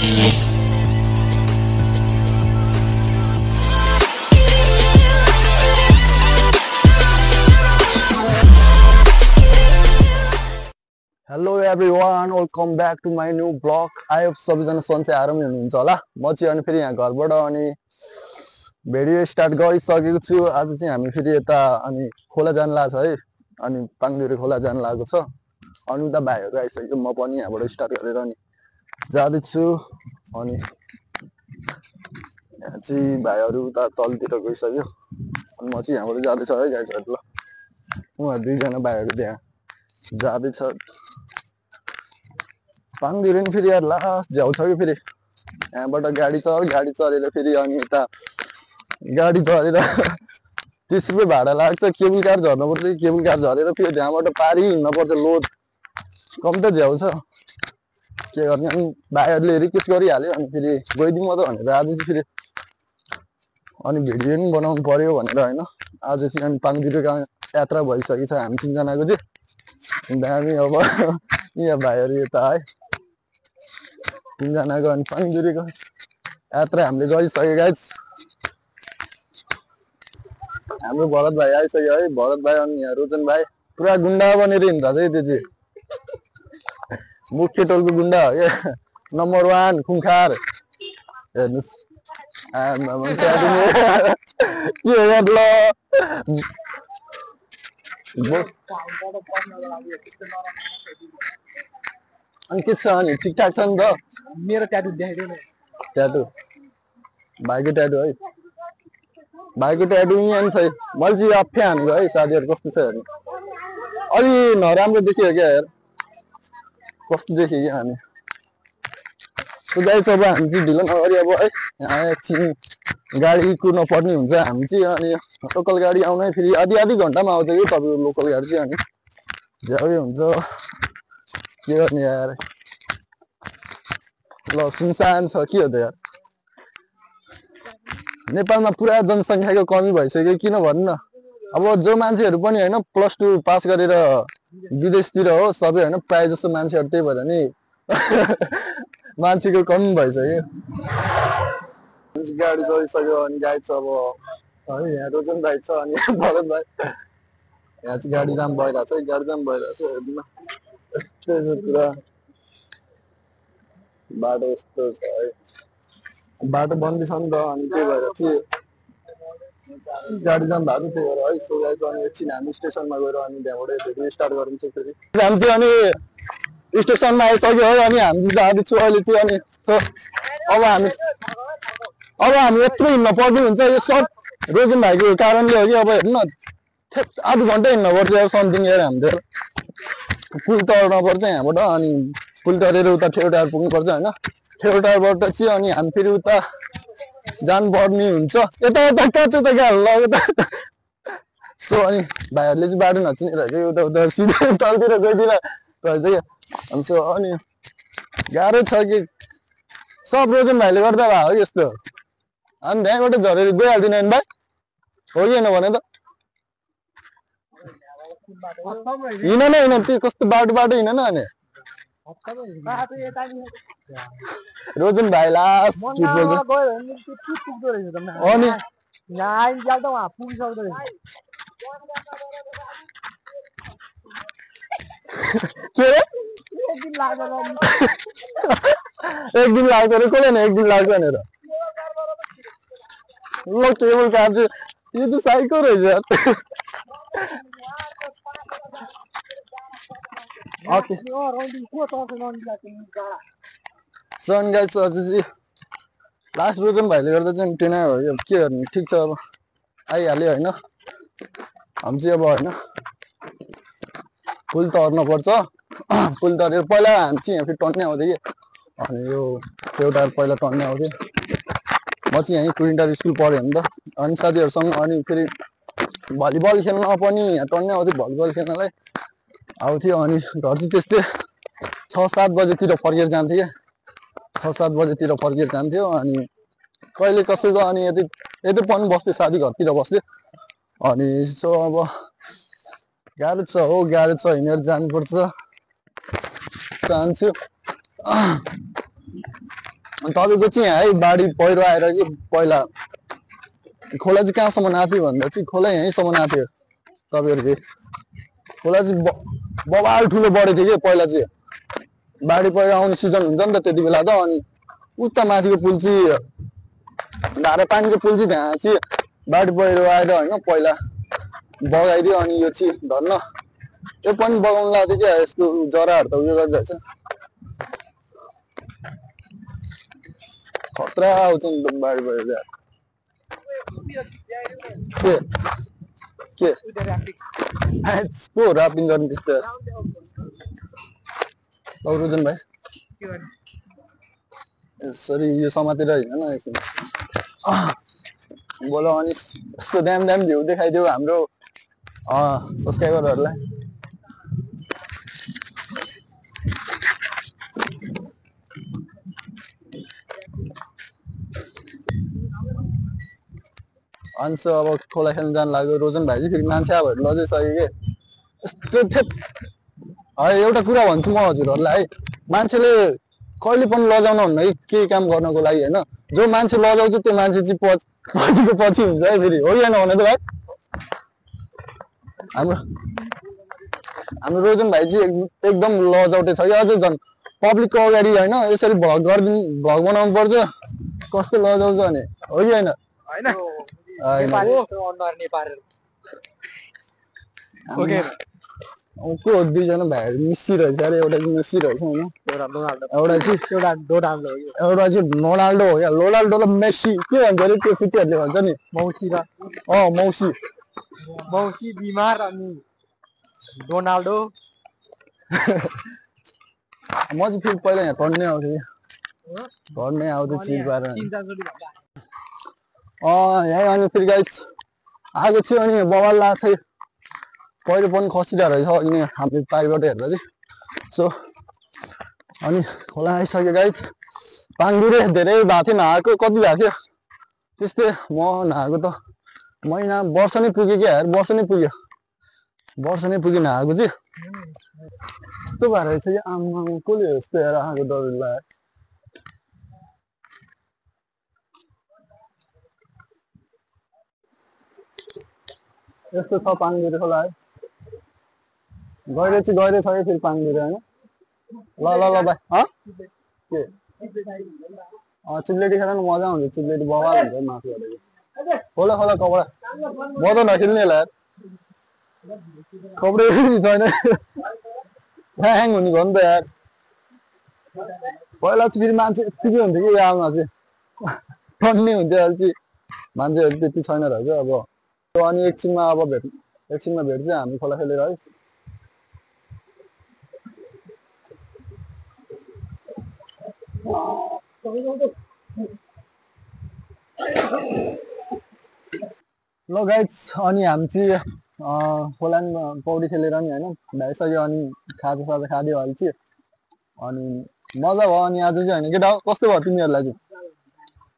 Hello everyone, welcome back to my new blog. I hope सबैजना सन्चै आरामै हुनुहुन्छ होला। म चाहिँ अनि फेरि यहाँ घरबाट अनि भिडियो स्टार्ट गरिसकेको छु। आज चाहिँ हामी फेरि यता अनि खोला जान लागेको छ है, अनि पाङदेरी खोला जान लागेको छ। अनि उता भाइहरू आइसक्यो, म पनि यहाँबाट स्टार्ट गरेर अनि जाँदैछु। अनि यहाँ चाहिँ भाइहरू उता तलतिर गइसक्यो, अनि म चाहिँ यहाँबाट जाँदैछु है गाइजहरू। ल उहाँ दुईजना भाइहरू त्यहाँ जाँदैछ। पाङदेरी नि फेरि यार लास्ट झ्याउ छ कि फेरि यहाँबाट गाडी चढेर फेरि अनि यता गाडी चढेर 30 रुपियाँ भाडा लाग्छ। केबुल कार झर्नुपर्छ, केबुल कार झरेर फेरि त्यहाँबाट पारि हिँड्नुपर्छ। लोड कम त झ्याउ छ, के गर्ने। अनि भाइहरूले रिक्वेस्ट गरिहाल्यो, अनि फेरि गइदिउँ म त भनेर आज चाहिँ फेरि अनि भिडियो पनि बनाउनु पर्यो भनेर होइन। आज चाहिँ अनि पाङदेरीको यात्रा भइसकेको छ हामी तिनजनाको चाहिँ। दामी अब यहाँ भाइहरू यता है तिनजनाको अनि पाङदेरीको यात्रा हामीले गरिसक्यो गाइज। हाम्रो भरत भाइ आइसक्यो है, भरत भाइ अनि यहाँ रोजन भाइ पुरा गुन्डा बनेर हिँड्दा चाहिँ त्यो चाहिँ मुख्य टोलको गुन्डा हो क्या, नम्बर 1 खुङखार। हेर्नुहोस् के हो यार। ल अनि के छ अनि ठिकठाक छ नि त। मेरो ट्याटु देखाइदेऊ न। ट्याटु भाइको ट्याटु है, भाइको ट्याटु यहाँ नि छ। मैले चाहिँ अफ्या हानेको है साथीहरू। कस्तो छ हेर्नु, अलि नराम्रो देखियो क्या यार, कस्तो देख्यो क्या हामी। गाइस अब हामी चाहिँ ढिलो नगरी अब है यहाँ एकछिन गाडी कुर्न पर्ने हुन्छ हामी चाहिँ। अनि लोकल गाडी आउनै फेरि आधी घन्टामा आउँछ कि तपाईँको लोकल गाडी चाहिँ। अनि झ्याउै हुन्छ, के गर्ने यार। ल सुनसान छ के हो त यार। नेपालमा पुरा जनसङ्ख्याको कमी भइसक्यो, किन भन्नु न। अब जो मान्छेहरू पनि होइन +2 पास गरेर विदेशतिर हो सबै होइन, प्रायः जस्तो मान्छेहरू। त्यही भएर नि मान्छेको कमी भइसक्यो। गाडी चलिसक्यो अनि गाडी छ अब है। यहाँ रोजन भाइ छ अनि भरत भाइ। यहाँ चाहिँ गाडी जाम भइरहेछ है, गाडी जाम भइरहेछ। हेर्नु पुरा बाटो यस्तो छ है, बाटो बन्दी छ नि त। अनि त्यही भएर चाहिँ गाडी जाम भएको त्यही भएर है। सो गाइस अनि एकछिन हामी स्टेसनमा गएर अनि त्यहाँबाट भिडियो स्टार्ट गरिन्छ फेरि। हामी चाहिँ अनि स्टेसनमा आइसक्यो है, अनि हामी जाँदैछु अहिले चाहिँ। अनि अब हामी यत्रो हिँड्न पर्ने हुन्छ। यो सब रोजन भाइको कारणले हो कि। अब हेर्नु न आधी घन्टा हिँड्न पर्छ अब समथिङ यार। हामीले पुल तर्न पर्छ यहाँबाट, अनि पुल तरेर उता ठेउटार पुग्नुपर्छ होइन। ठेउटारबाट चाहिँ अनि हामी फेरि उता जानुपर्ने हुन्छ। यता काट्यो त क्या ल उता। सो अनि भाइहरूले चाहिँ बाटो नचिने रहेछ, उता सिधै तलतिर गइदिएर रहेछ क्या। अनि सो अनि गाह्रो छ कि सब रोजन भाइले गर्दा भए हो यस्तो। अनि त्यहाँबाट झरेर गइहाल्दिन नि भाइ, हो कि होइन भने त। हिँड न हिँड, त्यो कस्तो बाटो हिँड न। अनि रोजन भाइ लास्ट अनि के रे एक दिन लाग्छ अरे। कसले नि एक दिन लाग्छ भनेर। ल केबल कार चाहिँ यो त साइको रहेछ। सन गाइस चाहिँ लास्ट रोजन भाइले गर्दा चाहिँ टेना भयो। के गर्ने, ठिक छ अब आइहाल्यो होइन। हामी चाहिँ अब होइन पुल तर्न पर्छ। पुल तरेर पहिला हामी चाहिँ यहाँ फेरि टन्ने आउँथ्यो कि। अनि यो एउटा पहिला टन्ने आउँथ्यो। म चाहिँ यहीँ कुइन्टार स्कुल पढेँ नि त। अनि साथीहरूसँग अनि फेरि भलिबल खेल्न पनि यहाँ टन्ने आउँथ्यो। भलिबल खेल्नलाई आउँथ्यो। अनि घर चाहिँ त्यस्तै 6-7 बजेतिर फर्केर जान्थ्यो क्या। 6-7 बजेतिर फर्केर जान्थ्यो। अनि कहिले कसैको अनि यतै पनि बस्थ्यो, साथी घरतिर बस्थ्यो। अनि सो अब गाह्रो छ हो, गाह्रो छ, हिँडेर जानुपर्छ। चाहन्छु अनि तपाईँको चाहिँ है बाढी पहिरो आएर कि पहिला खोला चाहिँ कहाँसम्म आएको थियो भन्दा चाहिँ खोला यहीँसम्म आएको थियो तपाईँहरूको खोला चाहिँ बबाल ठुलो बढेको थियो कि पहिला चाहिँ बाढी पहिरो आउने सिजन हुन्छ नि त त्यति बेला त अनि उता माथिको पुल चाहिँ धारा पानीको पुल चाहिँ त्यहाँ चाहिँ बाढी पहिरो आएर होइन पहिला बगाइदियो अनि यो चाहिँ धन्न यो पनि बगाउनु लाग्थ्यो क्या यसको जराहरू त उयो गरिरहेछ खतरा आउँछ नि त बाढी पहिरो के को राफ्टिङ गर्ने त्यस्तो रोजन भाइ यसरी यो समातेर होइन न एकछिन बोलो अनि यस्तो दाम भ्यू देखाइदेऊ हाम्रो सब्सक्राइबरहरूलाई अनि अब खोला खेल्न जानु लाग्यो रोजन भाइ चाहिँ फेरि मान्छे अब लजाइसक्यो कि यस्तो थेप है एउटा कुरा भन्छु म हजुरहरूलाई है मान्छेले कहिले पनि लजाउनु हुन्न है केही काम गर्नको लागि होइन जो मान्छे लजाउँछ त्यो मान्छे चाहिँ पछिको पछि हुन्छ है फेरि हो कि होइन भने त भाइ हाम्रो रोजन भाइ चाहिँ एकदम लजाउटे छ कि अझै झन् पब्लिकको अगाडि होइन यसरी भ्लग बनाउनु पर्छ कस्तो लजाउँछ भने हो कि होइन को दुईजना भाइहरू मिसिरहेछ अरे एउटा चाहिँ मिसिरहेछ होइन एउटा चाहिँ रोनाल्डो हो क्या रोनाल्डो र मेसी के भन्छ अरे त्यो केटीहरूले भन्छ नि मौसी र मौसी बिमार अनि रोनाल्डो म चाहिँ फेरि पहिला यहाँ पढ्नै आउँथेँ चिज पारेर यहीँ अनि फेरि गाइस आएको थियो अनि बवाल लाग्छ पहिरो पनि खसिरहेको रहेछ अनि हाम्रो पारिबाट हेर्दा चाहिँ सो अनि खोला आइसक्यो गाइस पाङ्दुरे धेरै भएको थियो नआएको कति भएको थियो त्यस्तै म नआएको त महिना वर्ष नै पुग्यो क्या यार वर्ष नै पुग्यो नआएको चाहिँ यस्तो भएर रहेछ कि आमा कसले यस्तो हेर आएको डर लाग्यो यस्तो छ पाङ्दुरे खोला है गहिरो छ कि फेरि पाङ्दुरे होइन ल भाइ के चिप्लेटी खेल्न मजा हुन्छ चिप्लेटी बवाल हुन्छ माथिबाट खोला कपडा म त नखेल्ने होला यार कपडा छैन ह्याङ हुने भयो नि त यार पहिला चाहिँ फेरि मान्छे यत्तिकै हुन्थ्यो कि यादमा चाहिँ टन्ने हुन्थ्यो अहिले चाहिँ मान्छेहरू त्यति छैन रहेछ अब अनि एकछिनमा भेट्छ हामी खोला खेलेर है ल गाइस अनि हामी चाहिँ खोलामा पौडी खेलेर नि होइन भ्याइसक्यो अनि खाजा खादियो अहिले चाहिँ अनि मजा भयो अनि आज चाहिँ होइन केटा कस्तो भयो तिमीहरूलाई चाहिँ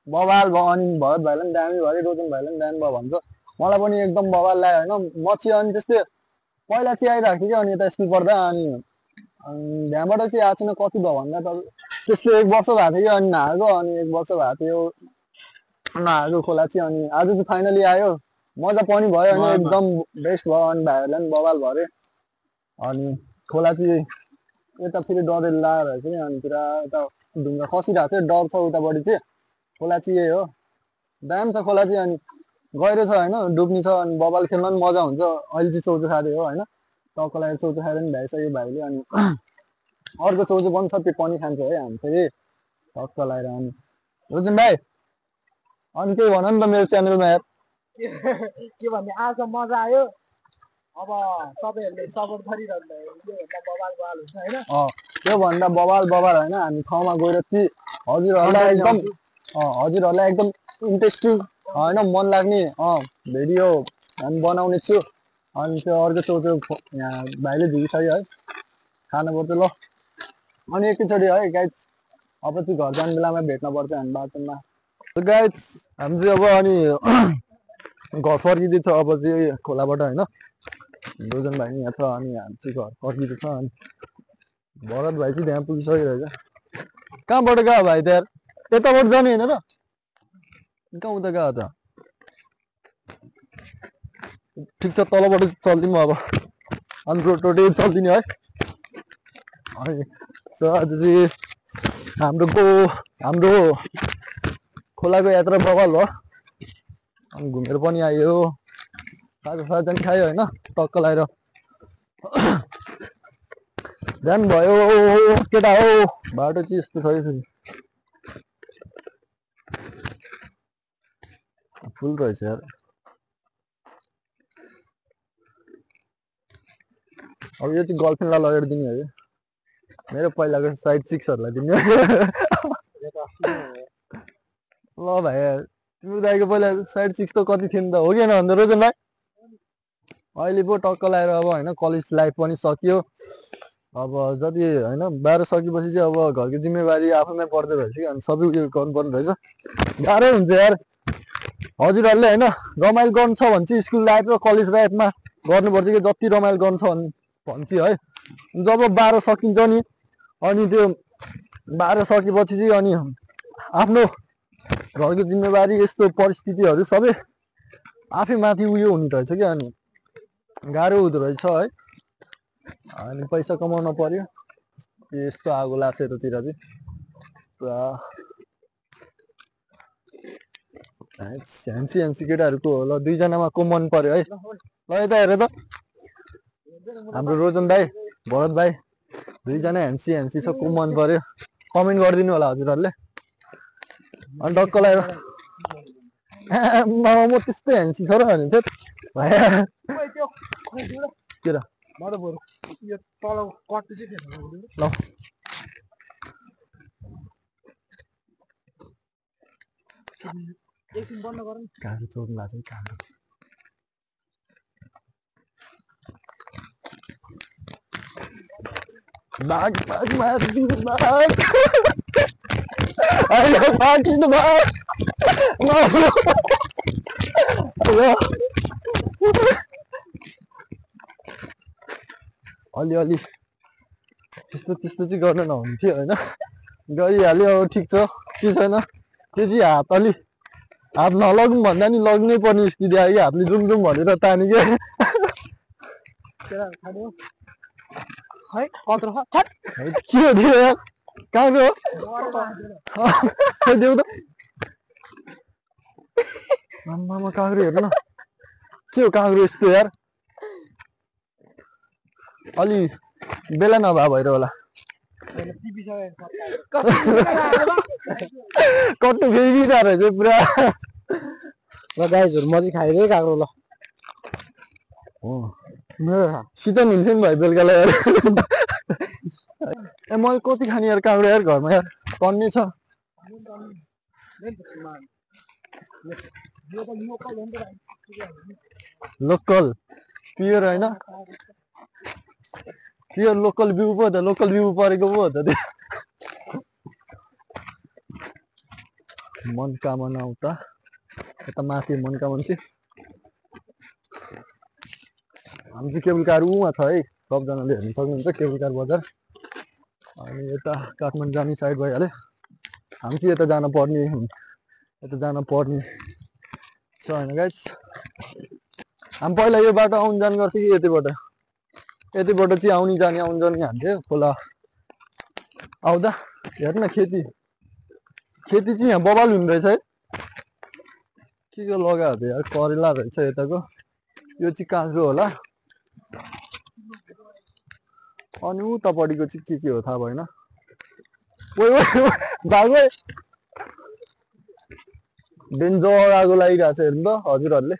बवाल भयो अनि भरत भाइलाई पनि दामी भयो रोजन भाइलाई पनि दामी भयो भन्छ मलाई पनि एकदम बवाल लाग्यो होइन म चाहिँ अनि त्यस्तै पहिला चाहिँ आइरहेको थियो कि अनि यता स्कुल पढ्दा अनि त्यहाँबाट चाहिँ आएको छैन कति भयो भन्दा त त्यस्तै 1 वर्ष भएको थियो कि अनि नआएको अनि 1 वर्ष भएको थियो नआएको खोला चाहिँ अनि आज चाहिँ फाइनली आयो मजा पनि भयो होइन एकदम बेस्ट भयो अनि भाइहरूलाई पनि बवाल भयो अरे अनि खोला चाहिँ यता फेरि डरेर लागेर रहेछ नि अनि पुरा यता ढुङ्गा खसिरहेको थियो डर छ उतापट्टि चाहिँ खोला चाहिँ यही हो दाम छ खोला चाहिँ अनि गहिरो छ होइन डुब्ने छ अनि बवाल खेल्न पनि मजा हुन्छ अहिले चाहिँ चौचो खाँदै हो होइन टक्क लागेर चौचो खाएर पनि भ्याइसक्यो भाइले अनि अर्को चौचो पनि छ त्यो पनि खान्छ है हामी फेरि टक्क लगाएर अनि रोजन भाइ अनि केही भन नि त मेरो च्यानलमा यार के भन्ने आज मजा आयो अब तपाईँहरूले सपोर्ट गरिरहनु भयो त्योभन्दा बवाल होइन हामी ठाउँमा गएर चाहिँ हजुरहरूलाई एकदम इन्ट्रेस्टिङ होइन मन लाग्ने भिडियो हामी बनाउने छु अनि चाहिँ अर्को चौचो यहाँ भाइले झिकिसक्यो है खानुपर्छ ल अनि एकैचोटि है गाइस अब चाहिँ घर जाने बेलामा भेट्नुपर्छ हामी बाटोमा गाइस हामी चाहिँ अब अनि घर फर्किँदैछ अब चाहिँ खोलाबाट होइन रोजन भाइ नि यहाँ छ अनि हामी चाहिँ घर फर्किँदैछ अनि भरत भाइ चाहिँ त्यहाँ पुगिसकिरहेछ कहाँबाट गयो भाइ त्यहाँ यताबाट जाने होइन र कहाँ उता गयो त ठिक छ तलबाट चल्दिउँ अब अनि रोड चल्दिने है अनि आज चाहिँ हाम्रो खोलाको यात्रा बवाल हो अनि घुमेर पनि आयो साथी खायो होइन टक्क लगाएर ध्यान भयो केटा हो बाटो चाहिँ यस्तो छ फुल रहेछ यार अब यो चाहिँ गर्लफ्रेन्डलाई लगेर दिने हो मेरो पहिलाको साइड सिक्सहरूलाई दिने ल भाइ तिम्रो दाइको पहिला साइड सिक्स त कति थियो नि त हो कि होइन भन्दा रोजन भाइ अहिले पो टक्क लगाएर अब होइन कलेज लाइफ पनि सकियो अब जति होइन 12 सकेपछि चाहिँ अब घरको जिम्मेवारी आफैमै पर्दो रहेछ कि अनि सबै उयो गर्नुपर्ने रहेछ गाह्रो हुन्छ यार हजुरहरूले होइन रमाइलो गर्नु छ भने चाहिँ स्कुल लाइफ र कलेज लाइफमा गर्नुपर्छ कि जति रमाइलो गर्नु छ भन्छ है जब 12 सकिन्छ नि अनि त्यो 12 सकेपछि चाहिँ अनि आफ्नो घरको जिम्मेवारी यस्तो परिस्थितिहरू सबै आफै माथि उयो हुने रहेछ कि अनि गाह्रो हुँदो रहेछ है अनि पैसा कमाउन पर्यो यस्तो आगो लाग्छ यतातिर चाहिँ पुरा ह्यान्सी केटाहरूको ल दुईजनामा को मन पर्यो है ल यता हेर त हाम्रो रोजन भाइ भरत भाइ दुईजना ह्यान्सी छ को मन पर्यो कमेन्ट गरिदिनु होला हजुरहरूले अनि टक्क लगाएर म त्यस्तै ह्यान्सी छ र भने के र ल काँडो चोर्नु लाग्छ काँडो भाग अलि त्यस्तो चाहिँ गर्न नहुन्थ्यो होइन गरिहाल्यो अब ठिक छ के छैन त्यो चाहिँ हात नलगौँ भन्दा नि लग्नै पर्ने स्थिति आयो कि हातले जुम भनेर तानी क्या के हो त्यो यार कहाँको हो देऊ त आम्मामा काँक्रो हेर्नु न के हो काँक्रो यस्तो यार अलि बेला नभए भएर होला कट्टु फेरिरहेको रहेछ पुरा ल गाइजहरु म चाहिँ खाइदिएँ काँक्रो ल शीतल हुन्थ्यो नि भाइ बेलुकालाई यार ए मैले कति खाने यार काँक्रो यार घरमा यार टन्ने छ लोकल प्योर होइन प्योर लोकल बिउ पो त लोकल बिउ परेको पो त त्यो मनकामना उता यता माथि मनकामना चाहिँ हामी चाहिँ केबुल कार उमा छ है सबजनाले हेर्न सक्नुहुन्छ केबुल कार बजार अनि यता काठमाडौँ जाने साइड भइहाल्यो हामी चाहिँ यता जान पर्ने छ होइन गाइस हामी पहिला यो बाटो आउन जान गर्थ्यो कि यतिबाट चाहिँ आउने जाने हान्थ्यो खोला आउँदा हेर्न खेती चाहिँ यहाँ बबाल हुने रहेछ है के लगाएको थियो यार करेला रहेछ यताको यो चाहिँ काँक्रो होला अनि उतापट्टिको चाहिँ के हो थाहा भएन भागो डेन्जर आगो लागिरहेको छ हेर्नु त हजुरहरूले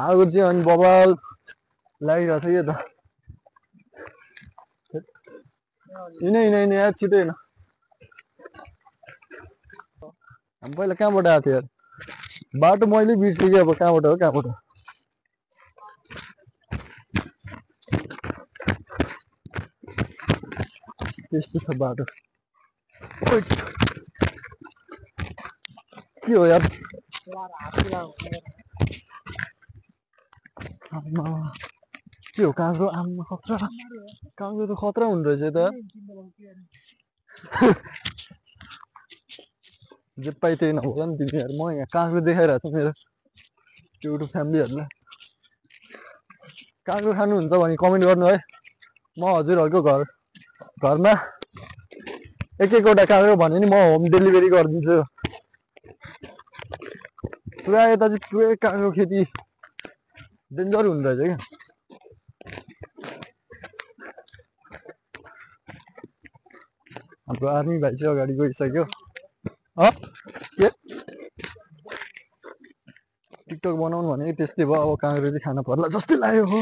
आगो चाहिँ अनि बबाल लागिरहेको छ यो त हिँड यार छिटो हिँड हामी पहिला कहाँबाट आएको थियो यार बाटो मैले बिर्सेँ कि अब कहाँबाट त्यस्तो छ बाटो के हो यार के हो काँक्रो आम्मा खतरा काँक्रो त खतरा हुँदो रहेछ त जे पाइ त्यही नहोला नि तिमीहरू म यहाँ काँक्रो देखाइरहेको छु मेरो युट्युब फ्यामिलीहरूलाई काँक्रो खानुहुन्छ भने कमेन्ट गर्नु है म हजुरहरूको घरमा एक एकवटा काँक्रो भने नि म होम डेलिभरी गरिदिन्छु पुरा यता चाहिँ पुरै काँक्रो खेती डेन्जर हुँदो रहेछ क्या हाम्रो आर्मी भाइ चाहिँ अगाडि गइसक्यो के टिकटक बनाउनु भने त्यस्तै भयो अब काँक्रो चाहिँ खान पर्ला जस्तै लाग्यो हो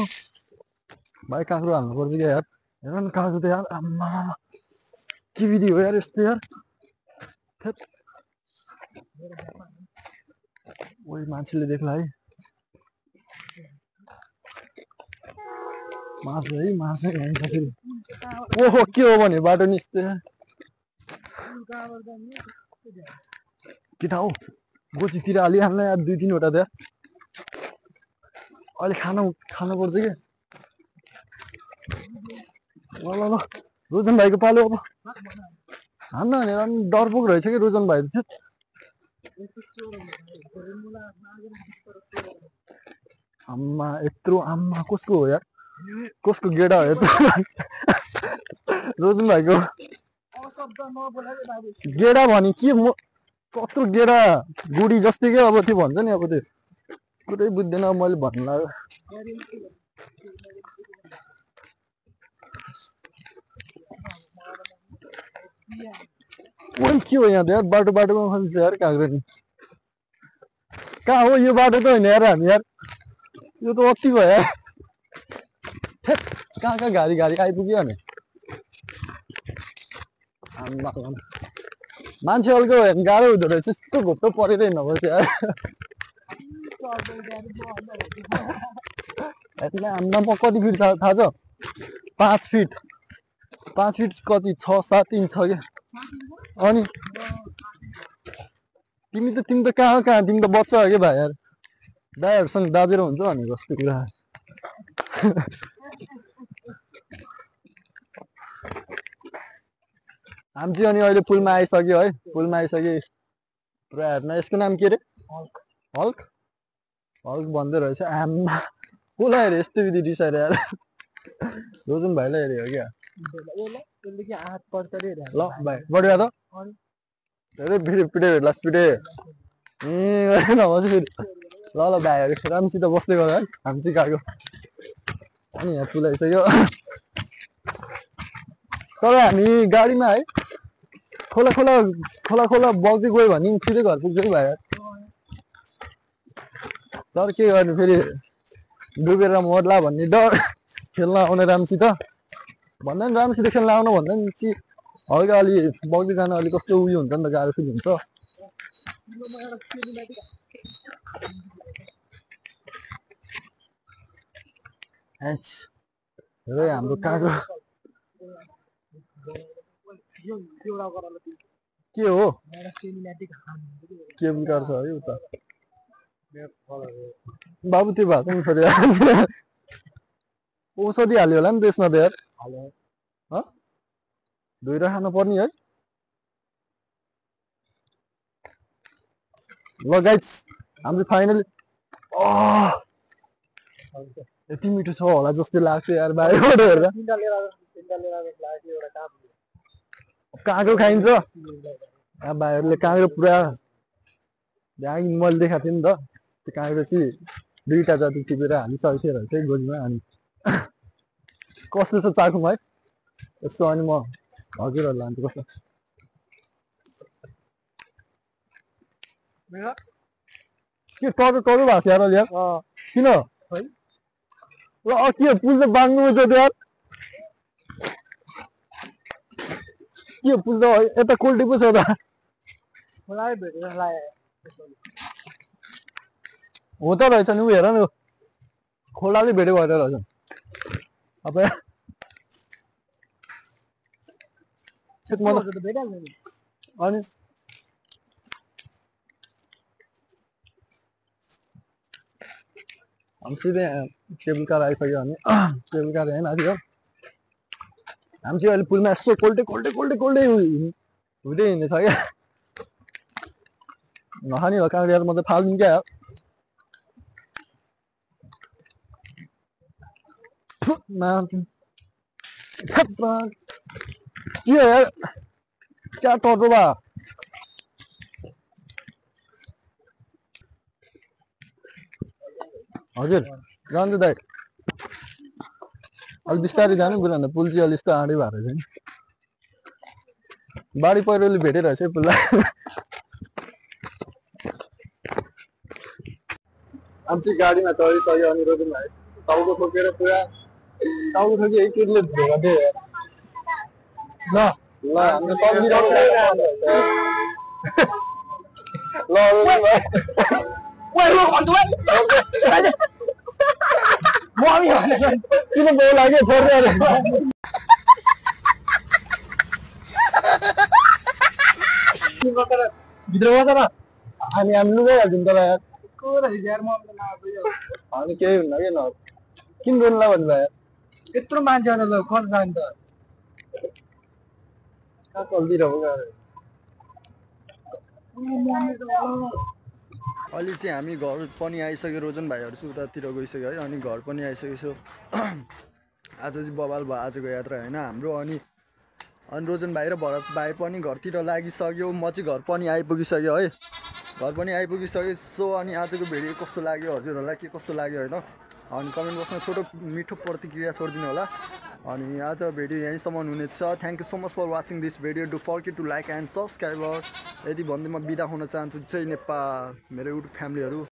भाइ काँक्रो हाल्नु पर्छ क्या यार हेर न काँक्रो त यार आम्मा के विधि हो यार यस्तो यार ओइ मान्छेले देख्ला है मार्छ है मार्छ भन्छ फेरि ओहो के हो भने बाटो निस्ते केटा हो गोचीतिर हालिहाल्न यार 2-3 वटा त अहिले खानु पर्छ कि ल ल ल रोजन भाइको पालो अब हान्न भनेर डरपोक रहेछ कि रोजन भाइ त आम्मा यत्रो आम्मा कसको हो यार कसको गेडा हो यत्रो रोजन भाइको गेडा भने के म कत्रो गेडा गुडी जस्तै क्या अब त्यो भन्छ नि अब त्यो कुरै बुझ्दैन मैले भन्नु लाग्यो ओइ के हो यहाँ त यार बाटोमा फसिन्छ यार काँक्रो नि कहाँ हो यो बाटो त होइन यार हामी यार यो त अति भयो यार कहाँ गाडी आइपुग्यो भने मान्छे अल्को भयो भने गाह्रो हुँदो रहेछ यस्तो घोप्टो परेर हिँड्नुपर्छ यार आम्मा कति फिट छ थाहा छ 5 फिट कति 6-7 इंच छ क्या अनि तिमी त कहाँ तिमी त बच्चा हो क्या भाइ यार दाइहरूसँग दाजेर हुन्छ भने जस्तो कुरा हामी चाहिँ अनि अहिले पुलमा आइसक्यो है पुलमा आइसक्यो पुरा हेर्न यसको नाम के रे हल्क भन्दै रहेछ आम्मा कसलाई हेरे यस्तो विधि डिसाएर यार रोजन भाइलाई हेऱ्यो क्या ल भाइ बढिया त धेरै भिडियो पिटे लास्ट पिटे फेरि ल भाइहरू राम्रोसित बस्दै गर है हामी चाहिँ गएको अनि यहाँ पुल आइसक्यो तर हामी गाडीमा है खोला बग्दै गयो भने सिधै घर पुग्छ कि भाइ तर के गर्नु फेरि डुबेर मर्ला भन्ने डर खेल्न आउने राम्रोसित भन्दा नि राम्रोसित खेल्न आउनु भन्दा नि हल्का अलि बग्दै जान अलिक कस्तो उयो हुन्छ नि त गाह्रो फिल हुन्छ हाम्रो काँक्रो के हो के विकार छ है उता बाबु त्यो भएको नि छोरी औषधि हाल्यो होला नि त्यसमा त यार धोएर खानु पर्ने है ल गाइस हाम्रो फाइनली यति मिठो छ होला जस्तो लाग्छ यार बाहिरबाट हेर्दा काँक्रो खाइन्छ भाइहरूले काँक्रो पुरा मैले देखाएको थिएँ नि त त्यो काँक्रो चाहिँ 2टा जति टिपेर हालिसकेको रहेछ गोजीमा अनि कस्तो छ चाखौँ है यसो अनि म हजुरहरूलाई अन्त कस्तो के टरु भएको छ यार यार किन ल के पुल त बाँध्नु छ यार के पुल त यता कोल्टी पो छ त हो त रहेछ नि हेर न खोलाले भेट्यो भएर रहेछ अब अनि हामी सिधै केबल कार आइसक्यो भने केबल कार होइन माथि हो हामी चाहिँ अहिले पुलमा यसो कोल्टे हुँदै हिँड्दैछ क्या नखाने हो काँक्रियाहरू मात्रै फाल्दिउँ क्या के हो यार क्या टर्टो बा हजुर जान्छु दाइ अलि बिस्तारै जानु बुढा अन्त पुल चाहिँ अलि यस्तो आँडै भएर चाहिँ बाढी पहिरोले भेटेरहेछ है पुललाई हामी चाहिँ गाडीमा चढिसक्यो अनि रोजन भाइ टाउको ठोकेर पुरा टाउको ठोकी है केटीले धोका दियो ल ल हाम्रो सब्जी ल किन बोल लाग्यो छोड्दै भित्र बसेर अनि हामी लुगाइहाल्छौँ तँलाई यार अनि केही हुन्न कि न किन बोल्ला भन्नुभयो यार यत्रो मान्छेहरू खर्च जान्छ त कहाँ चल्दिएर हो अहिले चाहिँ हामी घर पनि आइसक्यो रोजन भाइहरू चाहिँ उतातिर गइसक्यो है अनि घर पनि आइसकेको आज चाहिँ बबाल भयो आजको यात्रा होइन हाम्रो अनि रोजन भाइ र भरत भाइ पनि घरतिर लागिसक्यो म चाहिँ घर पनि आइपुगिसक्यो है घर पनि आइपुगिसक्यो सो अनि आजको भिडियो कस्तो लाग्यो हजुरहरूलाई के कस्तो लाग्यो होइन अनि कमेन्ट बक्समा छोटो मिठो प्रतिक्रिया छोडिदिनु होला अनि आज भिडियो यहीँसम्म हुनेछ thank you so much for watching this video do forget to like and subscriber यदि भन्दै म बिदा हुन चाहन्छु जय नेपाल मेरो युट्युब फ्यामिलीहरू